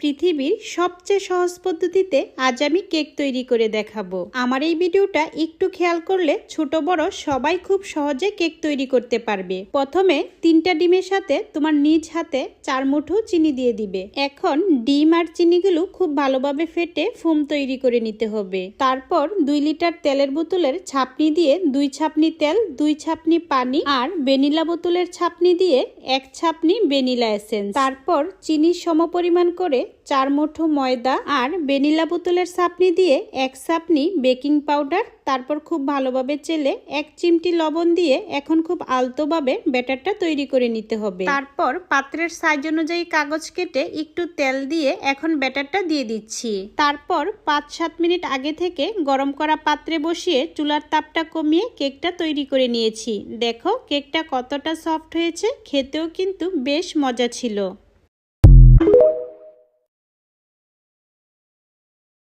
পৃথিবীর সবচেয়ে সহজ পদ্ধতিতে আজ আমি কেক তৈরি করে দেখাবো। আমার এই ভিডিওটা একটু খেয়াল করলে ছোট বড় সবাই খুব সহজে কেক তৈরি করতে পারবে। প্রথমে 3টা ডিমের সাথে তোমার নিজ হাতে 4 মুঠো চিনি দিয়ে দিবে। এখন ডিম আর চিনিগুলো খুব ভালোভাবে ফেটে ফোম তৈরি করে নিতে হবে। তারপর 2 লিটার তেলের বোতলের ছাপনি দিয়ে 2 ছাপনি তেল, 2 ছাপনি পানি আর ভ্যানিলা বোতলের ছাপনি দিয়ে 1 ছাপনি ভ্যানিলা এসেন্স, তারপর চিনির সমপরিমাণ করে 4 মুঠো ময়দা আর ভ্যানিলা বোতলের ছাপনি দিয়ে 1 ছাপনি বেকিং পাউডার, তারপর খুব ভালোভাবে চেলে 1 চিমটি লবণ দিয়ে এখন খুব আলতোভাবে ব্যাটারটা তৈরি করে নিতে হবে। তারপর পাত্রের সাইজ অনুযায়ী কাগজ কেটে একটু তেল দিয়ে এখন ব্যাটারটা দিয়ে দিচ্ছি। তারপর 5-7 মিনিট আগে থেকে গরম করা পাত্রে বসিয়ে চুলার তাপটা কমিয়ে কেকটা তৈরি করে নিয়েছি। দেখো কেকটা কতটা সফট হয়েছে, খেতেও কিন্তু বেশ মজা ছিল।